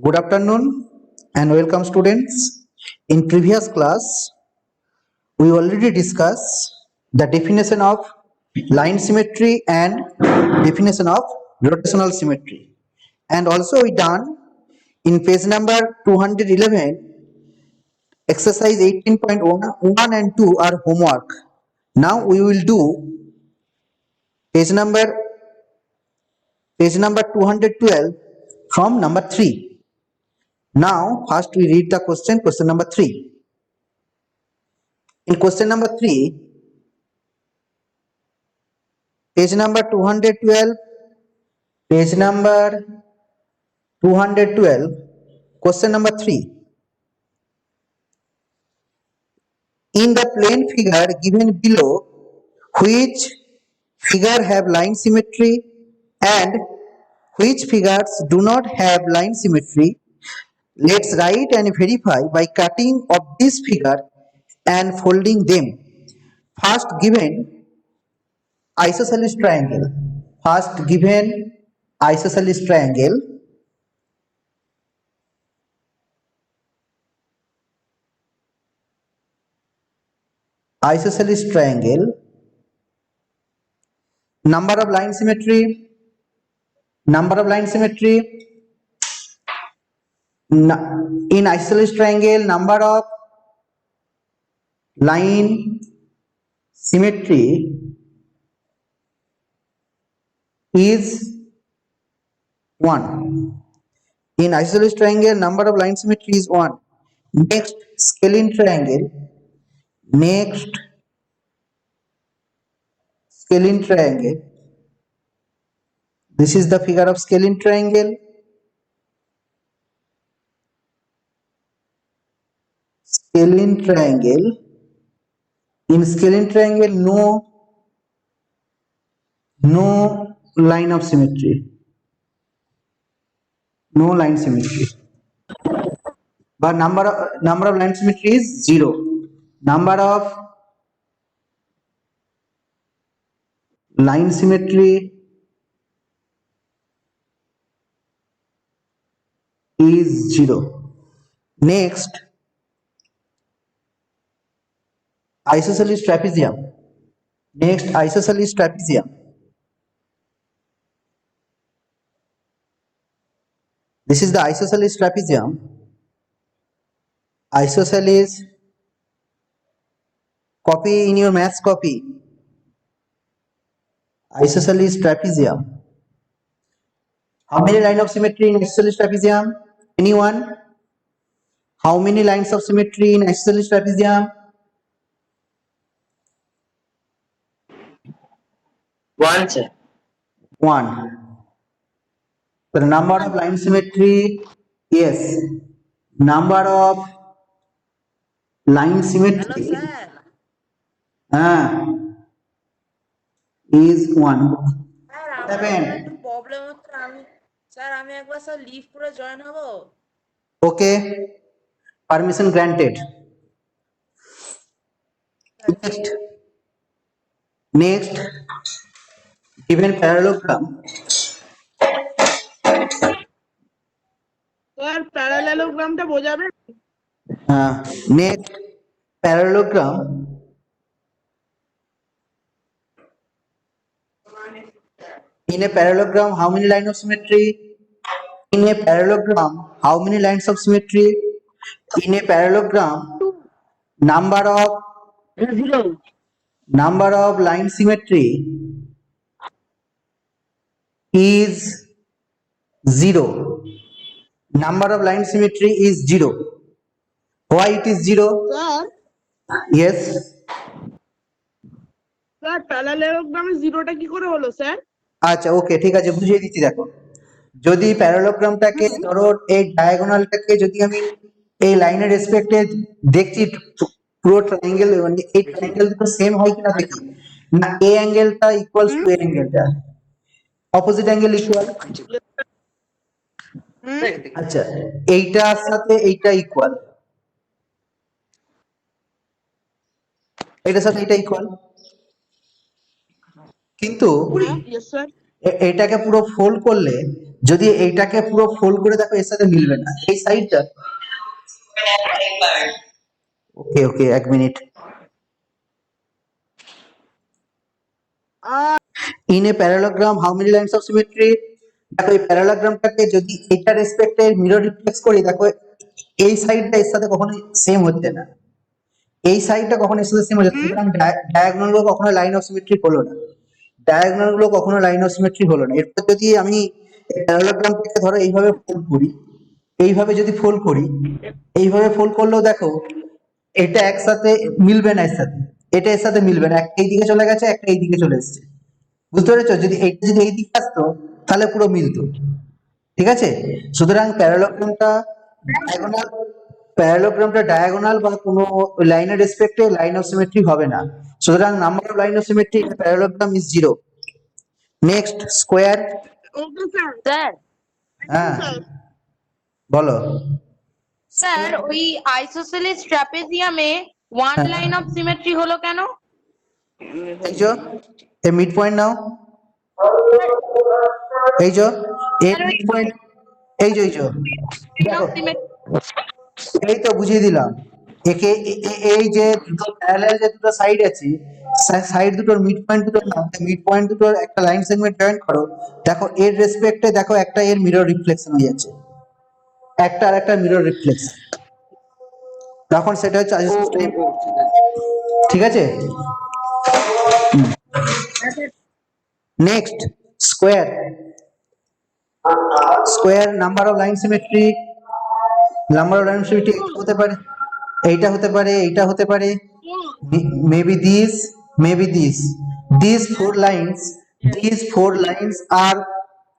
Good afternoon and welcome students. In previous class, we already discussed the definition of line symmetry and definition of rotational symmetry. And also we done in page number 211, exercise 18.1 and 2 are homework. Now we will do page number page number 212 from number 3. Now first we read the question number 3. In question number 3, page number 212, page number 212, question number 3. In the plane figure given below, which figure have line symmetry and which figures do not have line symmetry? Let's write and verify by cutting of this figure and folding them. First given isosceles triangle. First given isosceles triangle. Isosceles triangle. Number of line symmetry. Number of line symmetry. In isosceles triangle, number of line symmetry is 1. In isosceles triangle, number of line symmetry is 1. Next, scalene triangle. Next, scalene triangle. This is the figure of scalene triangle. Scalene triangle. In scalene triangle, no line of symmetry. No line symmetry. But number of line symmetry is 0. Number of line symmetry is 0. Next, isosceles trapezium. Next, isosceles trapezium. This is the isosceles trapezium. Isosceles, copy in your maths copy. Isosceles trapezium. How many lines of symmetry in isosceles trapezium? Anyone? How many lines of symmetry in isosceles trapezium? 1, sir. 1. The number of line symmetry, yes. Number of line symmetry is 1. Problem হচ্ছে sir আমি একবার sir leave করে join হব Okay, permission granted. Next, given parallelogram. Sir প্যারালেলোগ্রামটা বোঝাবেন? Next, parallelogram. In a parallelogram, how many lines of symmetry? In a parallelogram, how many lines of symmetry? In a parallelogram, number of line symmetry is 0. Number of line symmetry is 0. Why it is 0? Sir Yes. Sir প্যারালেলোগ্রামে জিরোটা কি করে হলো sir? আচ্ছা, ওকে, ঠিক আছে, বুঝিয়ে দিচ্ছি। দেখো, যদি প্যারালোগ্রামটাকে ধরো এই ডায়াগোনালটাকে যদি আমি এই লাইনের রেসপেক্টে দেখছি পুরো ট্রায়াঙ্গেল, মানে এই ট্রায়াঙ্গেল দুটো সেম হয় কিনা দেখি না, এ অ্যাঙ্গেলটা ইকুয়ালস টু এ অ্যাঙ্গেলটা, অপোজিট অ্যাঙ্গেল ইকুয়াল। আচ্ছা, এইটার সাথে এইটা ইকুয়াল, এটার সাথে এটা ইকুয়াল, কিন্তু ইয়েস স্যার। এটাকে পুরো ফোল্ড করলে যদি এইটাকে পুরো ফোল্ড করে দেখো এর সাথে মিলবে না, এই সাইডটা। ওকে ওকে, এক minute. In a parallelogram how many lines of symmetry? দেখো এই প্যারালোগ্রামটাকে যদি এটা রেসপেক্টে মিরর রিফ্লেক্স করি, দেখো এই সাইডটা এর সাথে কখনোই সেম হচ্ছে না, এই সাইডটা কখনো এর সাথে সেম হচ্ছে না, সুতরাং ডায়াগোনাল গুলো কখনো লাইন অফ সিমেট্রি হলো না, ডায়াগোনাল গুলো কখনো লাইন অফ সিমেট্রি হলো না। এরপর যদি আমি প্যারালোগ্রামটাকে ধরো এইভাবে ফোল্ড করি, এইভাবে যদি ফোল্ড করি, এইভাবে ফোল্ড করলেও দেখো এটা একসাথে মিলবে না, এর সাথে এটা এর সাথে মিলবে না, একটা এই দিকে চলে গেছে, একটা এই দিকে চলে এসেছে। বুঝতে পেরেছো? যদি এইটা যদি এই দিকে আসতো তাহলে পুরো মিলতো। ঠিক আছে, সুতরাং প্যারালোগ্রামটা ডায়াগোনাল বা কোনো লাইনের রেসপেক্টে লাইন অফ সিমেট্রি হবে না। সুতরাং number of line of symmetry in parallelogram is 0। Next, square. Okay sir. Sir হ্যাঁ বলো। স্যার ওই আইসোসেলিস ট্রাপিজিয়ামে ওয়ান হ্যাঁ, লাইন অফ সিমেট্রি হলো কেন? এই যে এই মিড পয়েন্ট নাও, এই যে এই স্যার ওই মিড পয়েন্ট, এই যে লাইন দেখো, অফ সিমেট্রি। এই তো বুঝিয়ে দিলাম। একে এই যে দুটো প্যারালাল যে দুটো সাইড আছে, সাইড দুটোর মিড পয়েন্ট দুটো নাও, মিড পয়েন্ট দুটোর একটা লাইন সেগমেন্ট জয়েন করো, দেখো এর রেসপেক্টে দেখো একটা এর মিরর রিফ্লেকশন হয়ে যাচ্ছে, একটা আর একটা মিরর রিফ্লেকশন, তখন সেটা হচ্ছে আইসোসেলিস টাইম। ঠিক আছে, next, square. Square number of line symmetry, number of line symmetry হতে পারে, এইটা হতে পারে, এইটা হতে পারে, maybe these four lines are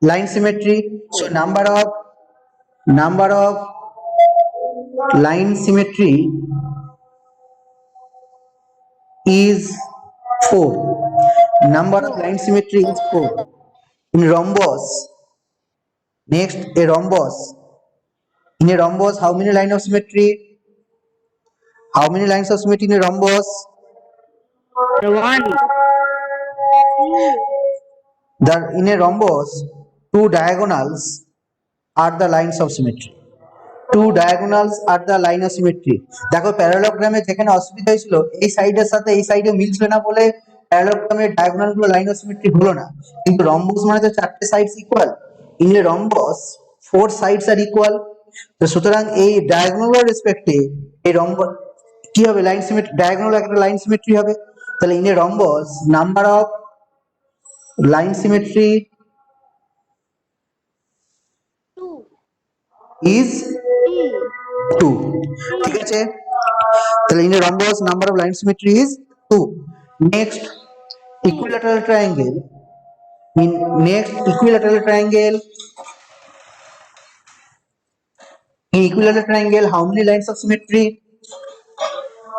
line symmetry. So number of line symmetry is 4. Number of line symmetry is 4 in rhombus. Next, a rhombus. In a rhombus, how many lines of symmetry? How many lines of symmetry in a rhombus? One. In a rhombus, two diagonals are the lines of symmetry. Two diagonals are the line of symmetry. দেখো প্যারালোগ্রামে যেখানে অসুবিধা হয়েছিল, এই সাইডের সাথে এই সাইডে মিলছিল না বলে প্যারালোগ্রামের ডায়াগোনাল গুলো লাইন অফ সিমেট্রি হলো না। কিন্তু রম্বস মানে তো চারটে sides equal, in a rhombus four sides are equal. তো সুতরাং এই ডায়াগোনাল রেসপেক্টে এই রম্বস কি হবে, লাইন সিমেট্রি, ডায়াগোনাল একটা লাইন সিমেট্রি হবে। তাহলে in a rhombus number of line symmetry Two. Is 2। ঠিক আছে, তাহলে in a rhombus number of line symmetry is 2. Next, equilateral triangle. In equilateral triangle, how many lines of symmetry?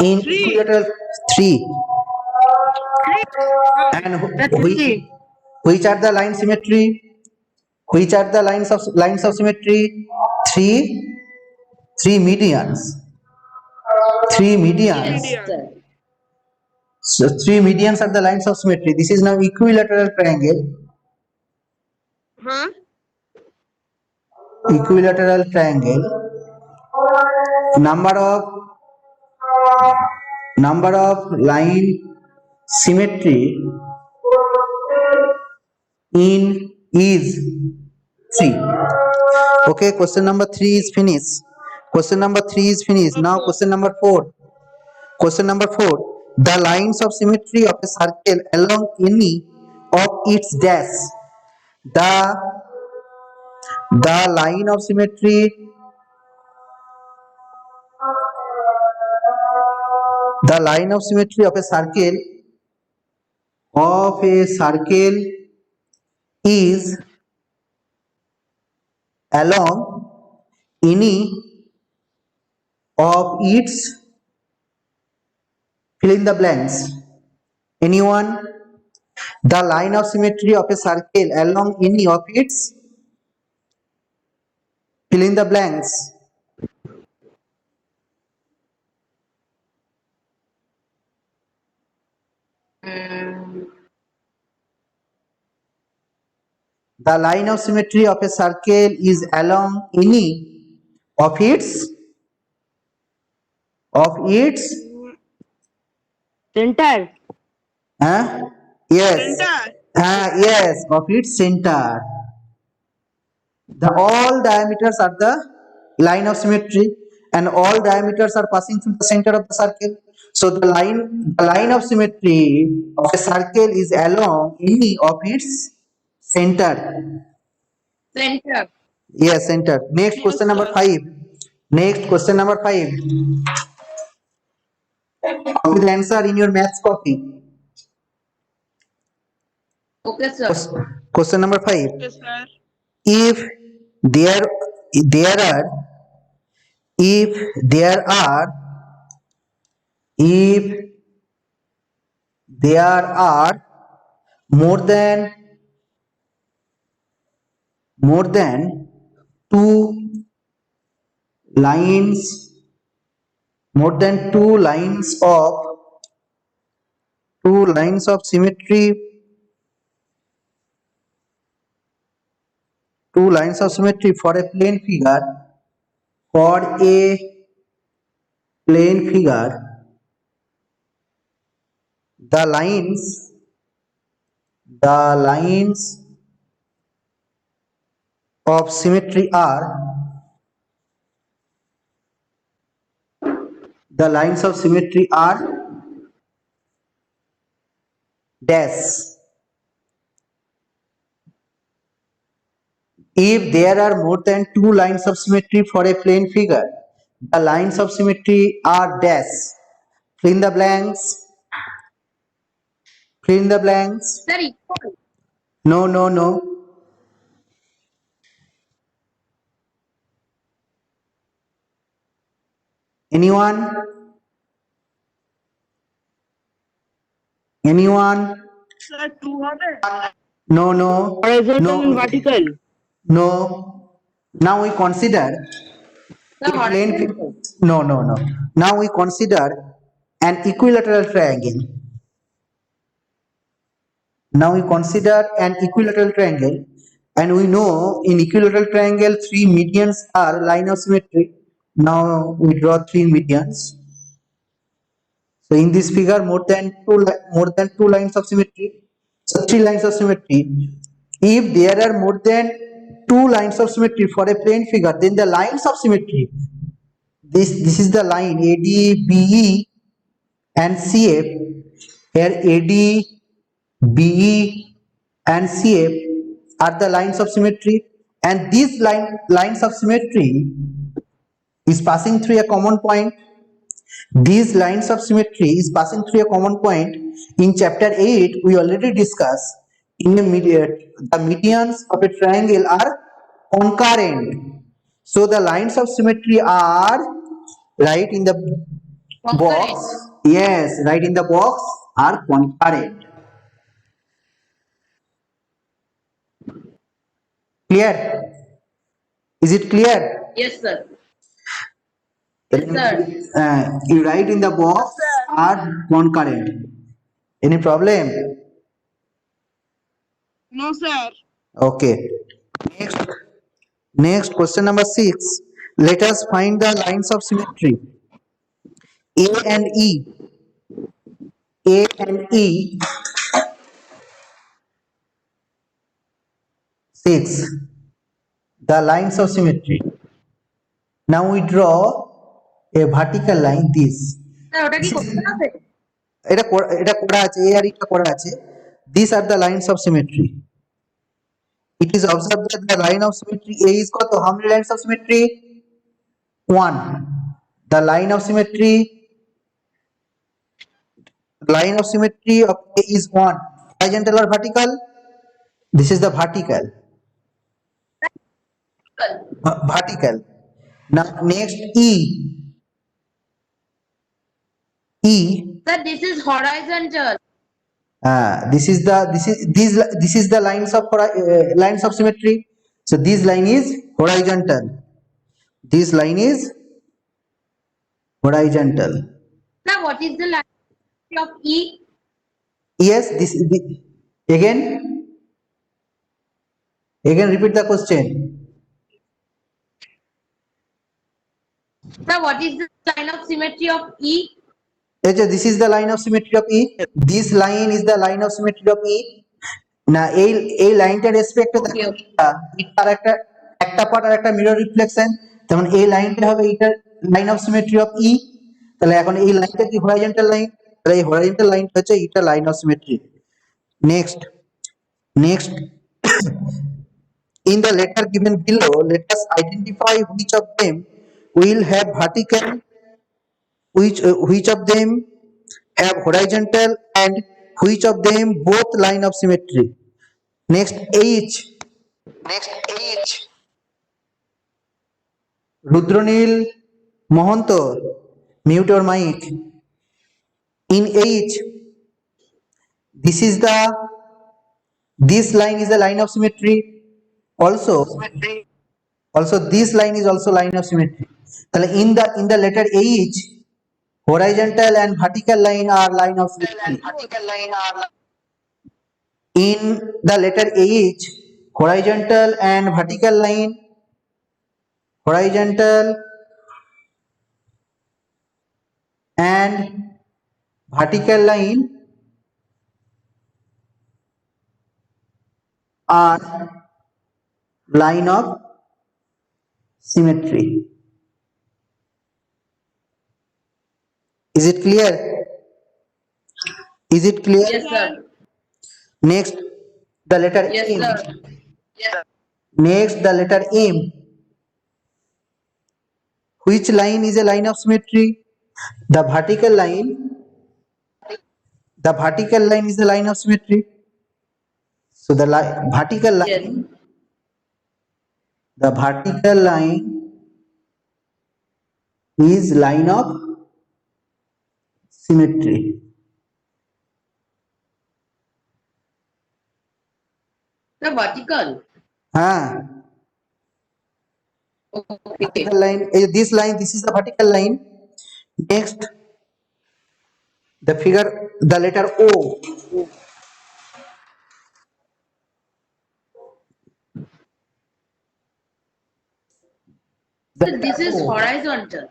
In 3. equilateral, 3. And which are the line symmetry? Which are the lines of symmetry? Three, three medians. Three medians. So three medians are the lines of symmetry. This is now equilateral triangle. হ্যাঁ Equilateral triangle. Number of line symmetry in is 3. Okay, question number 3 is finished. Question number 3 is finished. Now question number 4. Question number 4. The lines of symmetry of a circle along any of its dash. The line of symmetry of a circle is along any of its fill in the blanks. Anyone? The line of symmetry of a circle along any of its fill in the blanks. The line of symmetry of a circle is along any of its Center. yes Center. yes of its center. The all diameters are the line of symmetry, and all diameters are passing through the center of the circle. So the line of symmetry of a circle is along any of its center. Center. Yes, center. Next Yes, question number sir. 5. Next question number 5. Copy the answer in your maths copy. Okay, sir. Question number 5. Okay, sir. If there there are if there are if there are more than two lines more than two lines of symmetry for a plane figure for a plane figure, the lines of symmetry are the lines of symmetry are dash. If there are more than two lines of symmetry for a plane figure, the lines of symmetry are dash. Fill in the blanks. Fill in the blanks. Sir, equal. No, no, no. Anyone? Anyone? Sir, 2 হবে? No, no, Horizontal and no, vertical. no. Now we consider Sir, a plane. horizontal. No, no, no. Now we consider an equilateral triangle. Now we consider an equilateral triangle, and we know in equilateral triangle three medians are line of symmetry. Now we draw three medians. So in this figure, more than two lines of symmetry. So three lines of symmetry. If there are more than two lines of symmetry for a plane figure, then the lines of symmetry. This is the line AD, BE, and CF. Here AD, BE, and CF are the lines of symmetry, and these lines of symmetry is passing through a common point. These lines of symmetry is passing through a common point. In chapter 8, we already discussed in the medians of a triangle are concurrent. So the lines of symmetry are right in the box. Concurrent. Yes, right in the box are concurrent. Clear? Is it clear? Yes, sir. Then Yes, sir. you write in the box Yes, sir. are concurrent. Any problem? No, sir. Okay. Next question number 6. Let us find the lines of symmetry. A and E. A and E. 6. The lines of symmetry. Now we draw a vertical line this. Sir, ওটা কি করতে হবে? এটা করা আছে, A আর এটা করা আছে. These are the lines of symmetry. It is observed that the line of symmetry A is কত? How many lines of symmetry? 1. The line of symmetry of A is 1. Horizontal or vertical? This is the vertical. Vertical. Now next E. Sir, this is horizontal. This is the lines of symmetry. So this line is horizontal. This line is horizontal. Sir, what is the line of E? Yes, this is again. Again, repeat the question. Sir, what is the line of symmetry of E? This is the line of symmetry of E. This line is the line of symmetry of E. না এই লাইনটার রেসপেক্টে দেখো Okay, okay. এটার একটা part আর একটা mirror reflection, যেমন এই লাইনটা হবে এইটার লাইন অফ সিমেট্রি অফ ই। তাহলে এখন এই লাইনটা কি হরাইজন্টাল লাইন, তাহলে এই হরাইজন্টাল লাইনটা হচ্ছে এটা line of symmetry. Next in the letter given below, let us identify which of them will have vertical, which of them have horizontal, and which of them both line of symmetry. Next H. Rudronil Mohanto, mute your mic. In H, this line is a line of symmetry. Also this line is also line of symmetry. In the letter H, horizontal and vertical line are line of symmetry. In the letter H, horizontal and vertical line are line of symmetry. Is it clear? Yes, sir. Next, the letter Yes, M. sir. Next, the letter M. Which line is a line of symmetry? The vertical line. The vertical line is the line of symmetry. So the vertical Yes. line. The vertical line is line of symmetry. The vertical. Okay. Vertical line. This line. This is the vertical line. Next, the figure. The letter O. The So this letter is O. horizontal.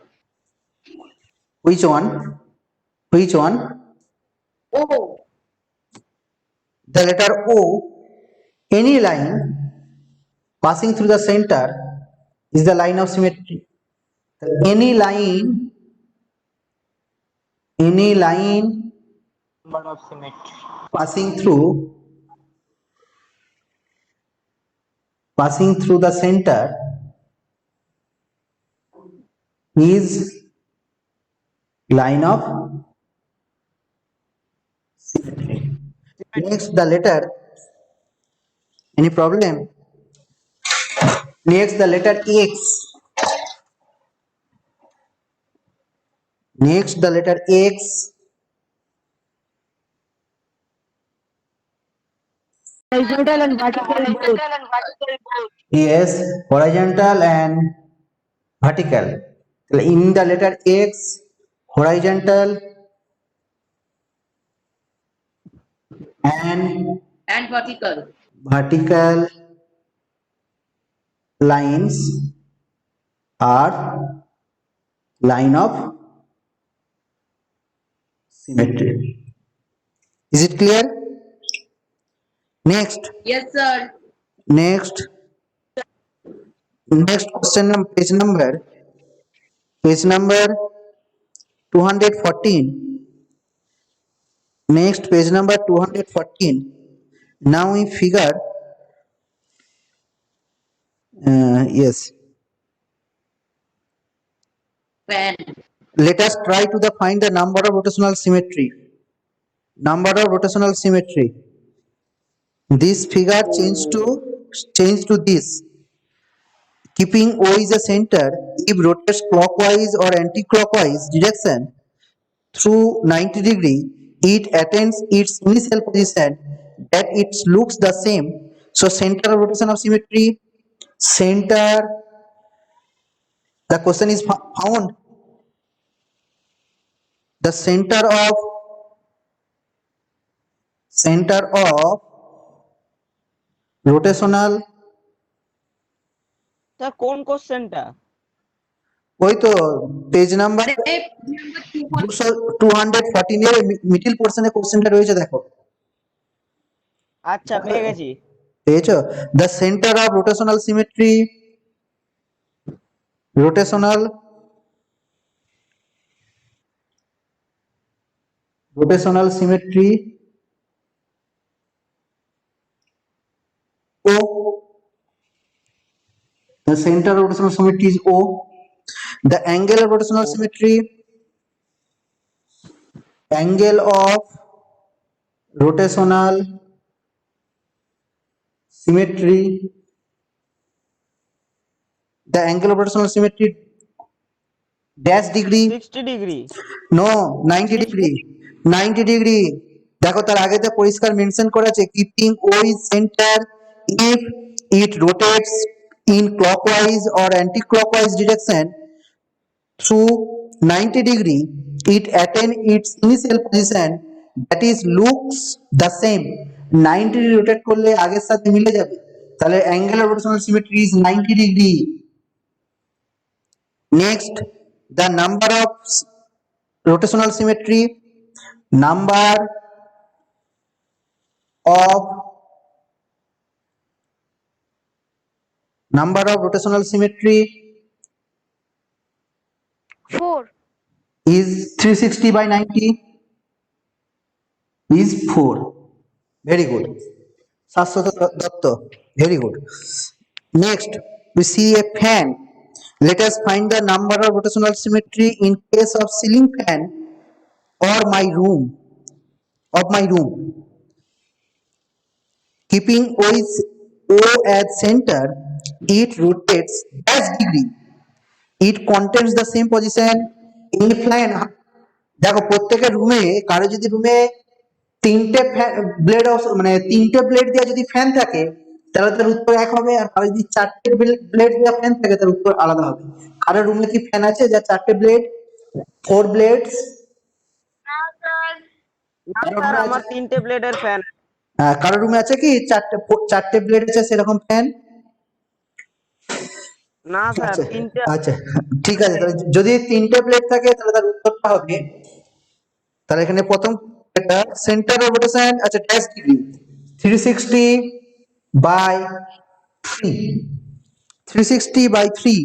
Which one? Oh, The letter O. Any line passing through the center is the line of symmetry. Any line passing through the center is line of symmetry. Next, the letter. Any problem? Next, the letter X. Next, the letter X. Horizontal and vertical both. Yes, horizontal and vertical. In the letter X, horizontal and and vertical. vertical lines are line of symmetry. Is it clear? Next, Yes, sir. next question, page number 214. Next, page number 214. Now we figure, yes. Fan. Let us try to find the number of rotational symmetry. This figure change to this. Keeping O is a center, if rotates clockwise or anti-clockwise direction through 90 degree, it attains its initial position that it looks the same. So center of rotation of symmetry, center, the question is found. The center of rotational sir কোন কোশ্চেনটা? ওই তো page number number 214 এর middle পোরশনে কোশ্চেনটা রয়েছে, দেখো। আচ্ছা পেয়ে গেছি। পেয়েছো? The centre of rotational symmetry, rotational symmetry O. The center of rotational symmetry is O. The angle of rotational symmetry, angle of rotational symmetry, the angle of rotational symmetry dash degree, 60 degree. no 90 degree, 90 degree। দেখো তার আগে তো পরিষ্কার mention করা আছে keeping O is center if it rotates in clockwise or anti-clockwise direction through 90 degree, it attain its initial position, that is looks the same। 90 degree rotate করলে আগের সাথে মিলে যাবে, তাহলে angle of rotational symmetry is 90 degree। Next, the number of rotational symmetry, number of rotational symmetry 4. is 360 by 90 is 4। Very good, Sashwat Datta, very good। Next, we see a fan. Let us find the number of rotational symmetry in case of ceiling fan or my room, Keeping with O as center, it rotates dash degree, it contains the same position in a fan। দেখো প্রত্যেকের রুমে, কারো যদি রুমে তিনটে blade মানে তিনটে blade দেওয়া যদি ফ্যান থাকে তাহলে তার উত্তর এক হবে, আর কারো যদি চারটে ব্লেড দেওয়া ফ্যান থাকে তার উত্তর আলাদা হবে। কারো রুমে কি ফ্যান আছে যা চারটে ব্লেড, 4 ব্লেডস? না স্যার আমার 3টে ব্লেডের ফ্যান। কারো রুমে আছে কি চারটে ব্লেড আছে সেরকম ফ্যান? না স্যার আচ্ছা 3টে। আচ্ছা, ঠিক আছে, তাহলে যদি তিনটে ব্লেড থাকে তাহলে তার উত্তরটা হবে, তাহলে এখানে প্রথম এটা সেন্টার অফ রোটেশন, আচ্ছা ড্যাশ ডিগ্রি 360 বাই 3, 360 বাই 3,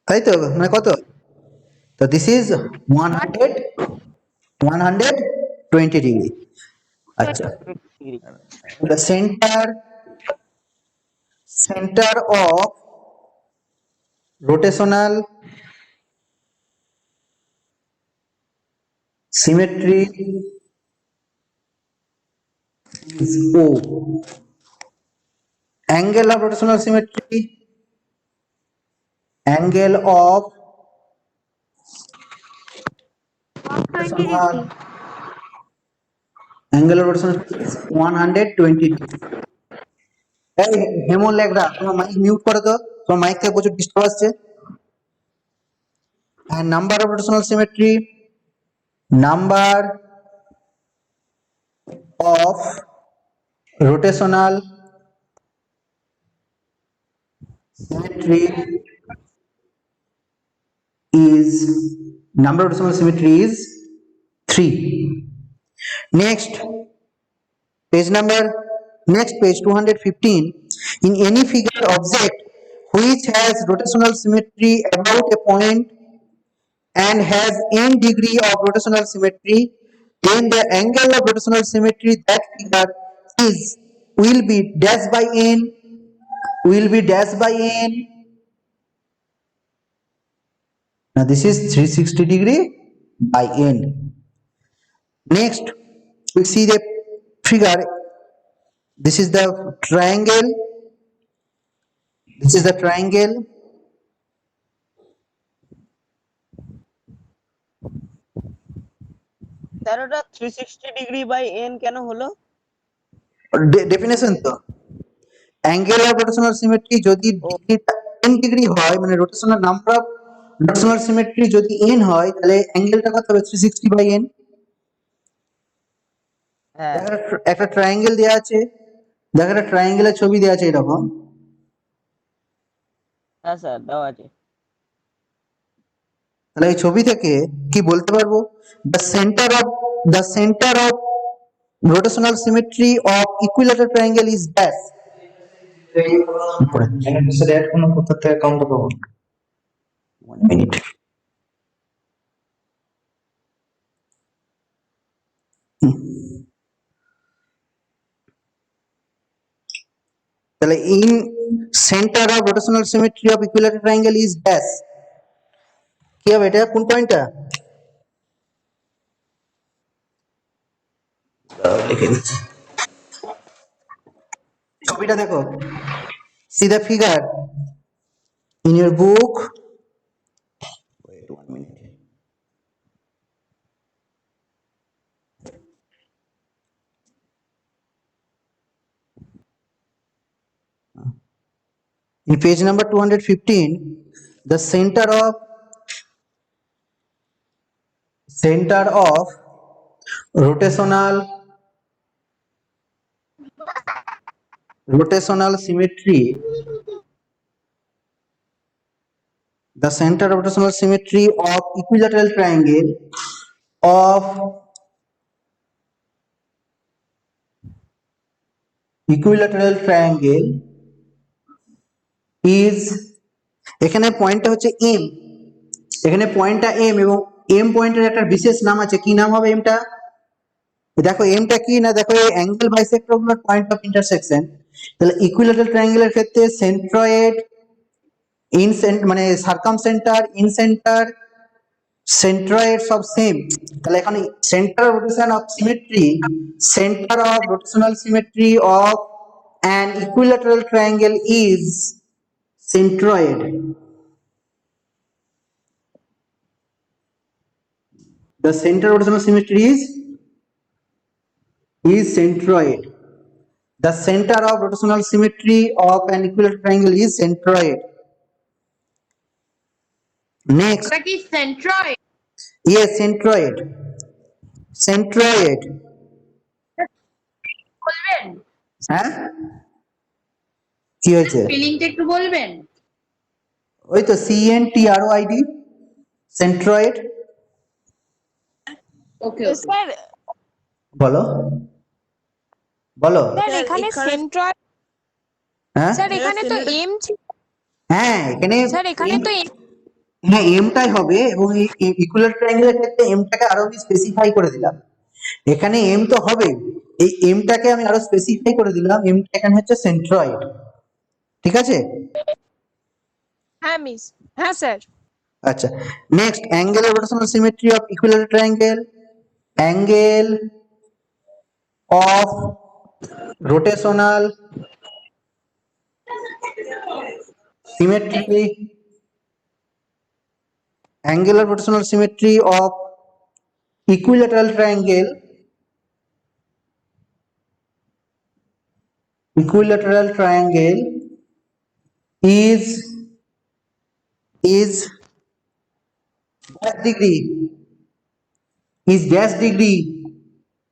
তাই তো, মানে কত? তো দিস ইজ 120 ডিগ্রি। আচ্ছা, the center of rotational symmetry is O. Angle of rotational symmetry, angle of 120 degree. angle of rotation is 120 degree। এই হেমো লেগরা, তোমার মাইক মিউট করো তো, তোমার মাইক থেকে প্রচুর ডিস্টার্ব আসছে। and number of rotational symmetry, number of rotational symmetry is, number of rotational symmetry is 3। Next page 215, in any figure object which has rotational symmetry about a point and has n degree of rotational symmetry, then the angle of rotational symmetry that figure is will be dash by n, now this is 360 degree by n। Next we see the figure, this is the triangle, sir ওটা 360 degree by n কেন হলো? Definition তো, angle of rotational symmetry যদি ডিগ্রিটা n degree হয়, মানে rotational number of rotational symmetry যদি n হয়, তাহলে অ্যাঙ্গেলটা কত হবে? 360 বাই n। হ্যাঁ একটা ট্রায়াঙ্গেল দেয়া আছে, দেখো একটা ট্রায়াঙ্গেলের ছবি দেওয়া আছে এরকম। হ্যাঁ স্যার দেওয়া আছে। তাহলে এই ছবি থেকে কি বলতে পারবো? The centre of rotational symmetry of equilateral triangle is dash. উপরে সেটা অ্যাড কোনো কোথা থেকে কাউন্ট পাবো? 1 মিনিট। তাহলে in center of rotational symmetry of equilateral triangle is dash, কি হবে এটা? কোন পয়েন্টটা লিখে দিচ্ছি। ছবিটা দেখো, see the figure in your book. Wait 1 minute. In page number 215, the center of rotational symmetry, the center of rotational symmetry of equilateral triangle is, এখানে পয়েন্টটা হচ্ছে এম, এখানে পয়েন্টটা এম এবং এম পয়েন্টের একটা বিশেষ নাম আছে। কি নাম হবে এমটা? দেখো এমটা কি না, দেখো এই অ্যাঙ্গেল বাইসেক্টর গুলোর পয়েন্ট অফ ইন্টারসেকশন। তাহলে ইকুইল্যাটারাল ট্রায়াঙ্গেলের ক্ষেত্রে সেন্ট্রয়েড, মানে সার্কামসেন্টার, ইনসেন্টার, সেন্ট্রয়েড সব সেম। তাহলে এখানে centre of rotational symmetry of an equilateral triangle is centroid. The center of rotational symmetry is centroid. The center of rotational symmetry of an equilateral triangle is centroid. Next, ওটা কি centroid? yes, centroid. বলবেন? হ্যাঁ, কি হয়েছে? স্পেলিংটা একটু বলবেন? ওই তো CNTROID, centroid. ওকে ওকে। স্যার বলো বলো। স্যার এখানে সেন্ট্রয়েড, হ্যাঁ স্যার এখানে তো এম ছিল, হ্যাঁ, এখানে স্যার এখানে তো হ্যাঁ এমটাই হবে এবং এই ইকুইলাটারাল ট্রায়াঙ্গেলের ক্ষেত্রে এমটাকে আরো আমি স্পেসিফাই করে দিলাম। এখানে এম তো হবে, এই এমটাকে আমি আরো স্পেসিফাই করে দিলাম, এমটা এখানে হচ্ছে সেন্ট্রয়েড। ঠিক আছে? হ্যাঁ মিস, হ্যাঁ স্যার। আচ্ছা, next angle of rotational symmetry of equilateral triangle, angle of rotational symmetry, angle of rotational symmetry of equilateral triangle is dash degree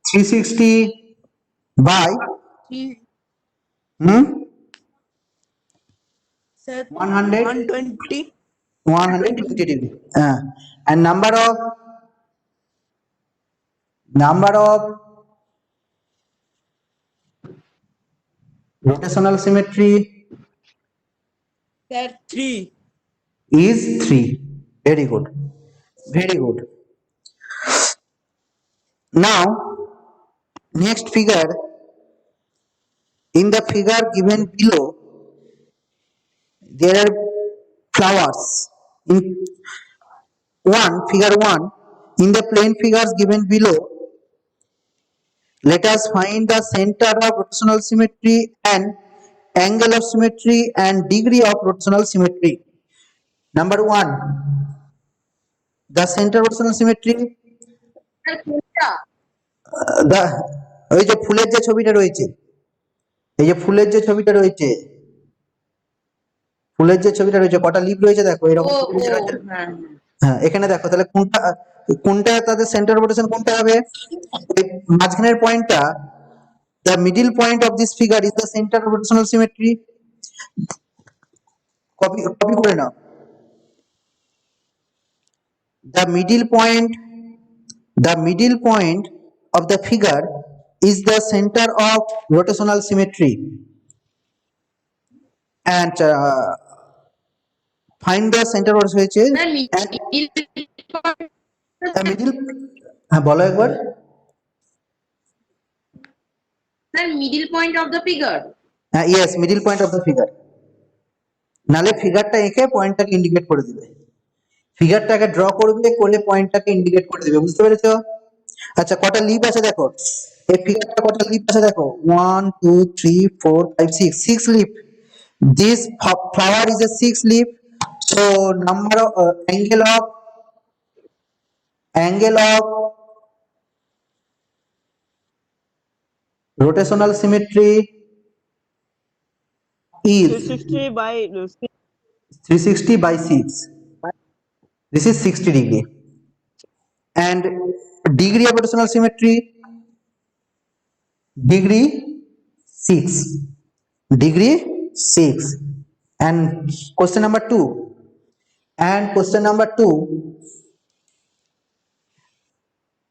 360 by sir 120 120 degree, and number of rotational symmetry sir 3 is 3. Very good, very good. Now next figure, in the figure given below there are flowers. In figure 1, in the plane figures given below, let us find the center of rotational symmetry and angle of symmetry and degree of rotational symmetry. Number 1, the center of rotational symmetry, কোনটা? the ওই যে ফুলের যে ছবিটা রয়েছে, এই যে ফুলের যে ছবিটা রয়েছে, কটা লিফ রয়েছে দেখো ও এরকম ও ছবি রয়েছে। হ্যাঁ হ্যাঁ, এখানে দেখো তাহলে কোনটা তাদের সেন্টার অফ রোটেশন কোনটা হবে? ওই মাঝখানের পয়েন্টটা The middle point of this figure is the center of rotational symmetry. Copy করে নাও। The middle point of the figure is the center of rotational symmetry. And find the center of হয়েছে Sir, and the middle হ্যাঁ বলো একবার। Sir, middle point of the figure. Yes, middle point of the figure. নালে ফিগারটা এঁকে পয়েন্টটাকে indicate করে দিবে। ফিগারটাকে draw করবে, করে পয়েন্টটাকে ইন্ডিকেট করে দিবে, বুঝতে পেরেছো? আচ্ছা, কটা লিপ আছে দেখো, এই ফিগারটা কটা লিপ আছে দেখো, 1 2 3 4 5 6, 6 lip. This flower is a 6 leaf, so number of angle of rotational symmetry is 360 by 6. This is 60 degree. And degree of rotational symmetry, degree 6. Degree 6. And question number 2.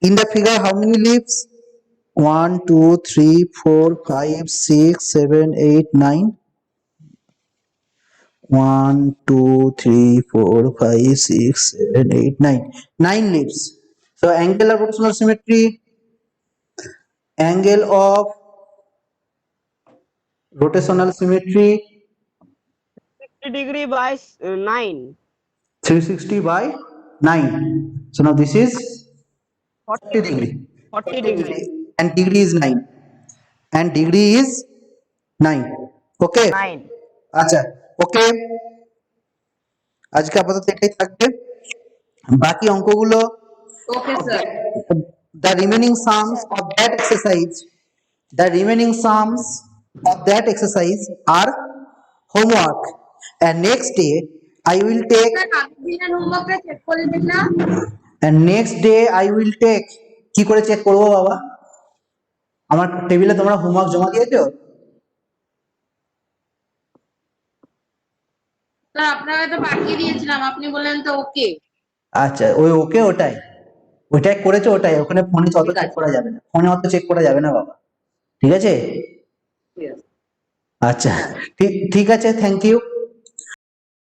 In the figure, how many leaves? 1 2 3 4 5 6 7 8 9. 1 2 3 4 5 6 7 8 9. 9 leaves. So angle of rotational symmetry, angle of rotational symmetry 60 degree by 9. 360 by 9. So now this is 40 degree. 40 degree. And degree is 9. And degree is 9. Okay. 9. আচ্ছা, ওকে, আজকে আপাতত এটাই থাকবে। বাকি অঙ্কগুলো Okay, sir. the remaining sums of that exercise are homework, and next day I will take Sir, আগের দিনের হোমওয়ার্কটা check করে দিন না। কি করে চেক করবো বাবা? আমার টেবিলে তোমরা হোমওয়ার্ক জমা দিয়েছো? স্যার আপনাকে তো পাঠিয়ে দিয়েছিলাম, আপনি বললেন তো ওকে। আচ্ছা, ওইটাই করেছো, ওখানে ফোনে অত চেক করা যাবে না, বাবা, ঠিক আছে? আচ্ছা, ঠিক আছে, থ্যাংক ইউ।